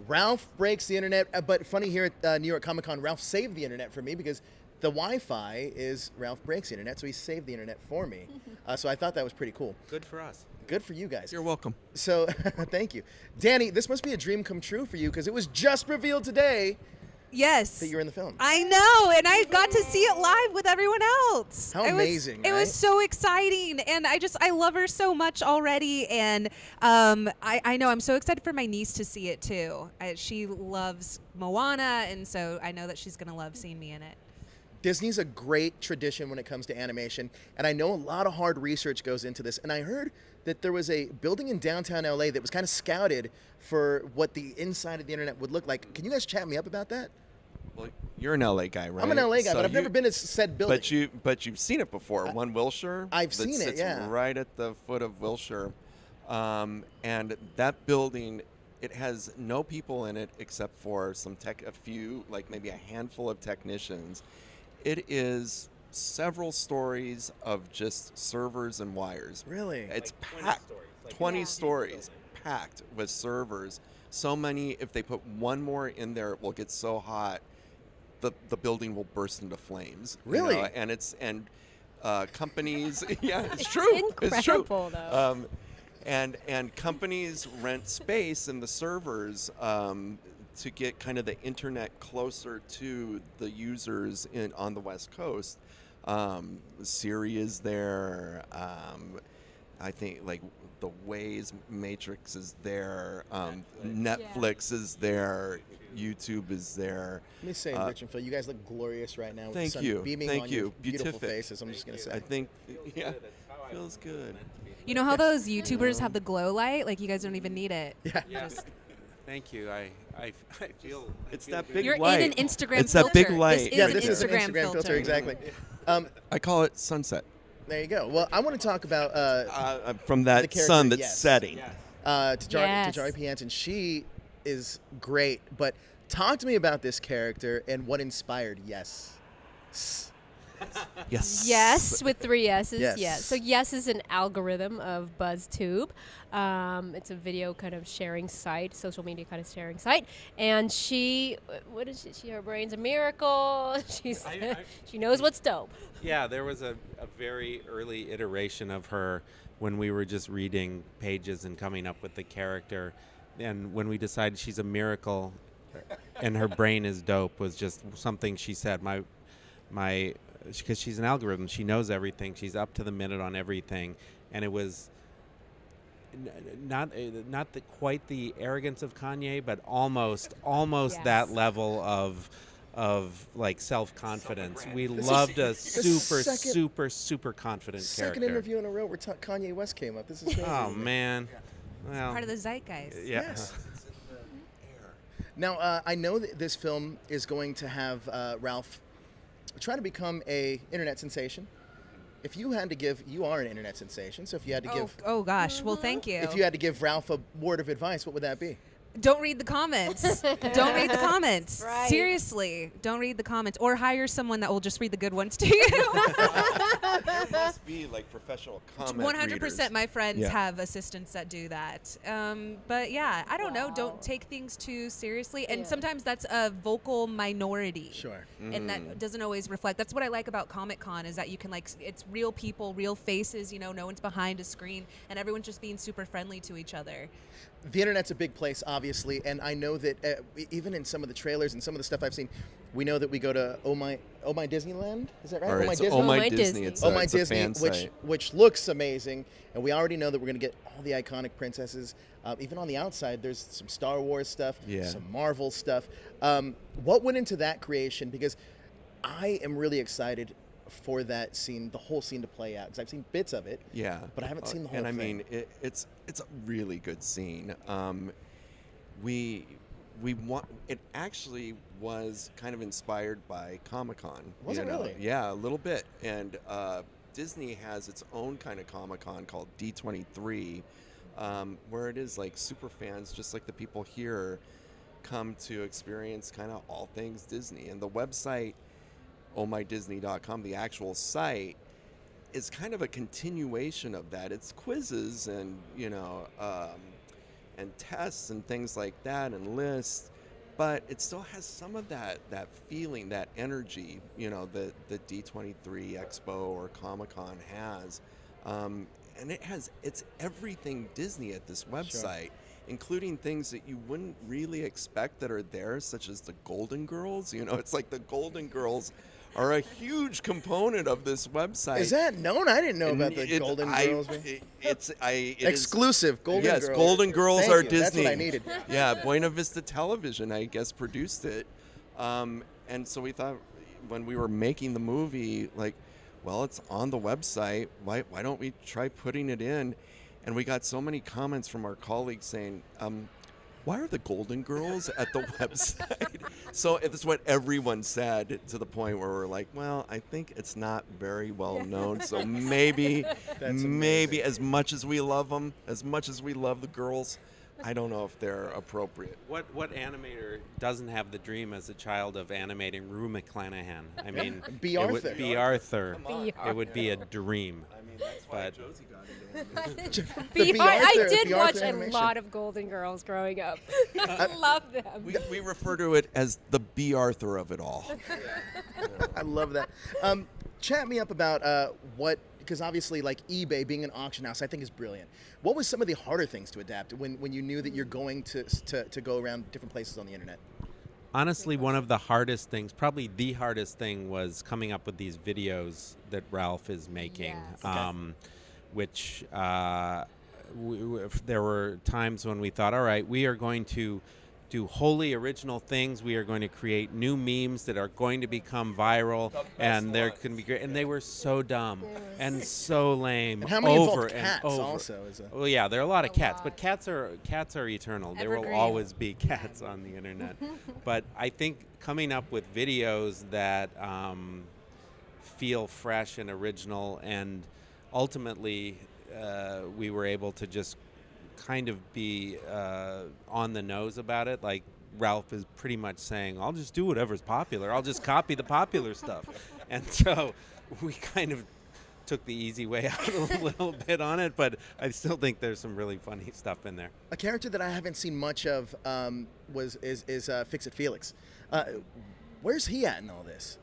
Ralph breaks the internet, but funny here at New York Comic Con, Ralph saved the internet for me because the Wi-Fi is Ralph breaks the internet, so he saved the internet for me. So I thought that was pretty cool. Good for us. Good for you guys. You're welcome. So thank you. Danny, this must be a dream come true for you because it was just revealed today Yes. that you're in the film. I know, and I got to see it live with everyone else. How amazing, It right? was so exciting, and I love her so much already, and I know I'm so excited for my niece to see it too. She loves Moana, and so I know that she's going to love seeing me in it. Disney's a great tradition when it comes to animation, and I know a lot of hard research goes into this, and I heard that there was a building in downtown LA that was kind of scouted for what the inside of the internet would look like. Can you guys chat me up about that? Well, you're an LA guy, right? I'm an LA guy, So but I've never been to said building. But you've seen it before. One Wilshire. I've that seen it, sits yeah. right at the foot of Wilshire, and that building, it has no people in it except for a few, like maybe a handful of technicians. It is several stories of just servers and wires. Really? It's packed. 20 stories packed with servers. So many, if they put one more in there, it will get so hot, the building will burst into flames. Really? And companies, yeah, it's true. Incredible, it's true. though. And companies rent space in the servers to get kind of the internet closer to the users on the West Coast. Siri is there. I think like the Waze Matrix is there. Netflix is there. YouTube is there. Let me say, Rich and Phil, you guys look glorious right now with Thank the sun you. beaming Thank on you. your beautiful Beatific. faces. I'm just going to say. I think, yeah, feels good. You know how those YouTubers have the glow light? Like, you guys don't even need it. Yeah. Just- Thank you. I feel It's that big You're light. in an Instagram It's filter. that big light. This is Yeah, an this is an Instagram Instagram filter, exactly. I call it sunset. There you go. Well, I want to talk about From The that character, sun that's yes. setting. Tajari P. Henson. She is great, but talk to me about this character and what inspired Yes. Yes. Yes, with 3 S's. Yes. Yes. So Yes is an algorithm of BuzzTube. It's a video kind of sharing site, social media kind of sharing site. And she, what is she? Her brain's a miracle. She knows what's dope. Yeah, there was a very early iteration of her when we were just reading pages and coming up with the character. And when we decided she's a miracle and her brain is dope was just something she said. Because she's an algorithm, she knows everything. She's up to the minute on everything, and it was not quite the arrogance of Kanye, but almost Yes. that level of like self-confidence. We This is loved a the second- super confident Second character. interview in a row where Kanye West came up. This is crazy. Oh man, well, Part of the zeitgeist. yeah. Yes. Now, I know that this film is going to have Ralph try to become a internet sensation. If you had to give, you are an internet sensation, so if you had to give, Oh gosh. Well, thank you. if you had to give Ralph a word of advice, what would that be? Don't read the comments. Don't read the comments. Right. Seriously, don't read the comments, or hire someone that will just read the good ones to you. There must be like professional comment 100%. readers. My friends Yeah. have assistants that do that. But yeah, I don't know. Don't take things too seriously. And Yeah. sometimes that's a vocal minority. Sure. And that doesn't always reflect. That's what I like about Comic-Con is that you can it's real people, real faces, no one's behind a screen and everyone's just being super friendly to each other. The internet's a big place, obviously, and I know that even in some of the trailers and some of the stuff I've seen, we know that we go to Oh My Disneyland. Is that right? Or Oh My it's Disney. Oh My My Disney. Disney. It's Oh a, My it's a Disney, fan which site. which looks amazing, and we already know that we're going to get all the iconic princesses. Even on the outside, there's some Star Wars stuff, Yeah. some Marvel stuff. What went into that creation? Because I am really excited for that scene, the whole scene to play out. Because I've seen bits of it, Yeah, but I haven't seen the whole and I thing. mean, it's a really good scene. We want it. Actually, was kind of inspired by Comic-Con. Was it really? Yeah, a little bit. And Disney has its own kind of Comic-Con called D23, where it is like super fans, just like the people here, come to experience kind of all things Disney. And the website, ohmydisney.com, the actual site, is kind of a continuation of that. It's quizzes and and tests and things like that and lists, but it still has some of that feeling, that energy, you know, that the D23 Expo or Comic-Con has. And it's everything Disney at this website, including things that you wouldn't really expect that are there, such as the Golden Girls. You know, it's like the Golden Girls are a huge component of this website. Is that known? I didn't know about the Golden Girls. It Exclusive Golden Girls. Yes, Golden Girls Thank are you. Disney. That's what I needed. Yeah, Buena Vista Television, I guess, produced it. And so we thought, when we were making the movie, like, well, it's on the website. Why don't we try putting it in? And we got so many comments from our colleagues saying, why are the Golden Girls at the website? So it's what everyone said, to the point where we're like, well, I think it's not very well known. So maybe as much as we love them, as much as we love the girls, I don't know if they're appropriate. What animator doesn't have the dream as a child of animating Rue McClanahan? I mean, B. it Arthur. would be Arthur. B. It would be a dream. I mean, that's why But- Josie got into animation. I did B. watch Arthur a animation. lot of Golden Girls growing up. I love them. We refer to it as the B. Arthur of it all. I love that. Chat me up about what, because obviously, like, eBay being an auction house, I think is brilliant. What was some of the harder things to adapt when you knew that you're going to go around different places on the internet? Honestly, one of the hardest things, probably the hardest thing, was coming up with these videos that Ralph is making. Yes. Which there were times when we thought, all right, we are going to do wholly original things. We are going to create new memes that are going to become viral, and they're going to be great. And they were so dumb and so lame. And how many over involved and cats over. also? Well, yeah, there are a lot of A cats, lot. but cats are eternal. There will Evergreen. always be cats on the internet. But I think coming up with videos that feel fresh and original, and ultimately we were able to just kind of be on the nose about it. Like, Ralph is pretty much saying, I'll just do whatever's popular. I'll just copy the popular stuff. And so we kind of took the easy way out a little bit on it, but I still think there's some really funny stuff in there. A character that I haven't seen much of is Fix It Felix. Where's he at in all this?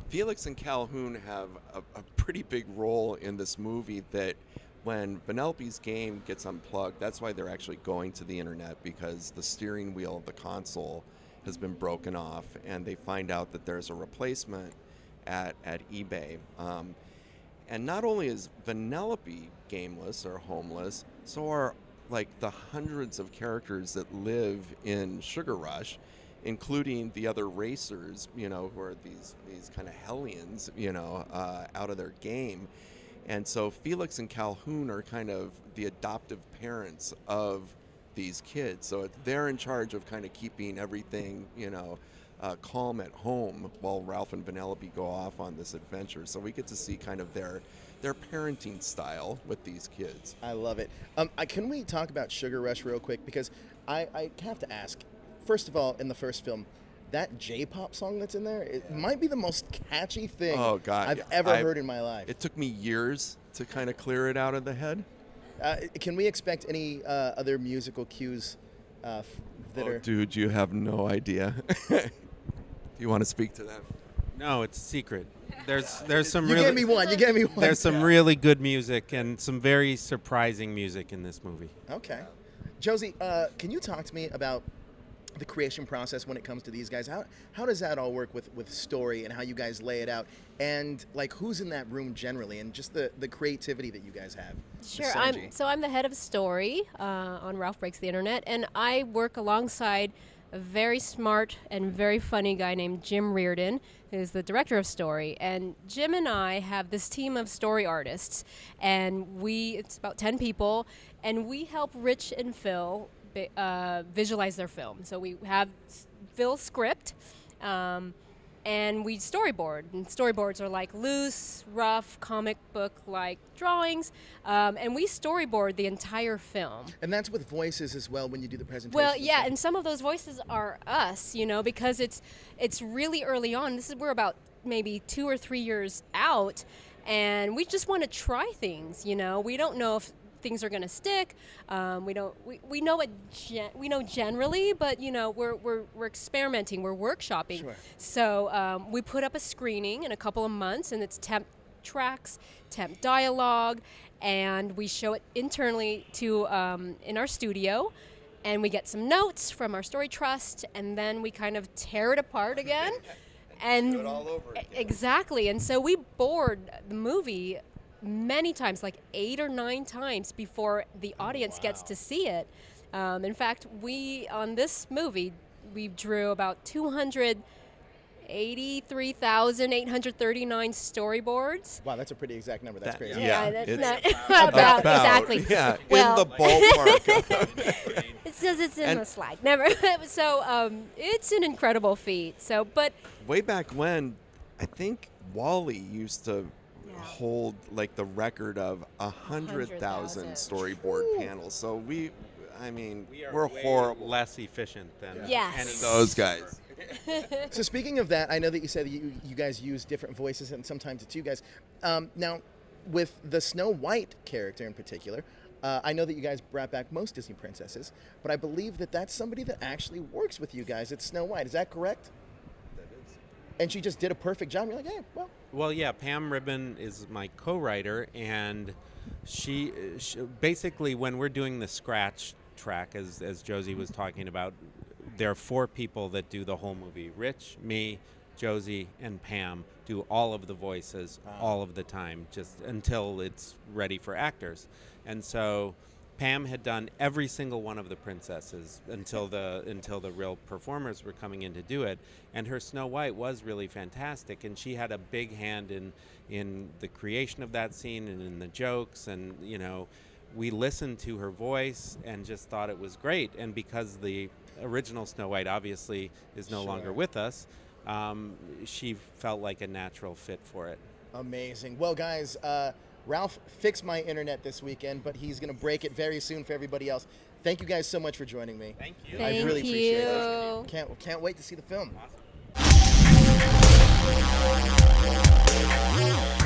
Felix and Calhoun have a pretty big role in this movie. That when Vanellope's game gets unplugged, that's why they're actually going to the internet, because the steering wheel of the console has been broken off, and they find out that there's a replacement at eBay. And not only is Vanellope gameless or homeless, so are like the hundreds of characters that live in Sugar Rush, including the other racers, you know, who are these kind of hellions, you know, out of their game. And so Felix and Calhoun are kind of the adoptive parents of these kids. So they're in charge of kind of keeping everything, you know, calm at home while Ralph and Vanellope go off on this adventure. So we get to see kind of their parenting style with these kids. I love it. Can we talk about Sugar Rush real quick? Because I have to ask, first of all, in the first film, that J-pop song that's in there, it might be the most catchy thing I've ever heard in my life. It took me years to kind of clear it out of the head. Can we expect any other musical cues that are... Dude, you have no idea. Do you want to speak to that? No, it's a secret. There's some You really gave me one. You gave me one. there's some really good music and some very surprising music in this movie. Okay. Josie, can you talk to me about the creation process when it comes to these guys? How does that all work with story and how you guys lay it out? And, like, who's in that room generally, and just the creativity that you guys have? the Sure. synergy? I'm the head of story on Ralph Breaks the Internet, and I work alongside a very smart and very funny guy named Jim Reardon, who's the director of story. And Jim and I have this team of story artists, and it's about 10 people, and we help Rich and Phil visualize their film. So we have Phil's script, and we storyboard. And storyboards are like loose, rough, comic book-like drawings, and we storyboard the entire film. And that's with voices as well when you do the presentation. Well, yeah, and some of those voices are us, you know, because it's really early on. We're about maybe 2 or 3 years out, and we just want to try things, you know. We don't know if things are going to stick. We know it. We know generally, but we're experimenting. We're workshopping. Sure. So we put up a screening in a couple of months, and it's temp tracks, temp dialogue, and we show it internally to in our studio. And we get some notes from our story trust, and then we kind of tear it apart again. And Do it all over again. Exactly. And so we board the movie many times, like 8 or 9 times before the audience gets to see it. In fact, on this movie, we drew about 283,839 storyboards. Wow, that's a pretty exact number. That's crazy. That's it's not about, exactly. Yeah, Well, in the ballpark. It says it's in the slide. Never. So it's an incredible feat. So, but Way back when, I think Wally used to hold like the record of 100,000 storyboard panels. So we're way horrible. less efficient than Yes. any of Those guys. So speaking of that, I know that you said that you guys use different voices, and sometimes it's you guys. Now, with the Snow White character in particular, I know that you guys brought back most Disney princesses, but I believe that that's somebody that actually works with you guys. It's Snow White. Is that correct? That is. And she just did a perfect job. You're like, hey, well. Well, yeah, Pam Ribbon is my co-writer, and she basically, when we're doing the scratch track, as Josie was talking about, there are 4 people that do the whole movie. Rich, me, Josie, and Pam do all of the voices all of the time, just until it's ready for actors. And so Pam had done every single one of the princesses until the real performers were coming in to do it. And her Snow White was really fantastic, and she had a big hand in the creation of that scene and in the jokes. And we listened to her voice and just thought it was great. And because the original Snow White obviously is no longer with us, she felt like a natural fit for it. Amazing. Well, guys, Ralph fixed my internet this weekend, but he's going to break it very soon for everybody else. Thank you guys so much for joining me. Thank you. I really appreciate you. it. Can't wait to see the film. Awesome.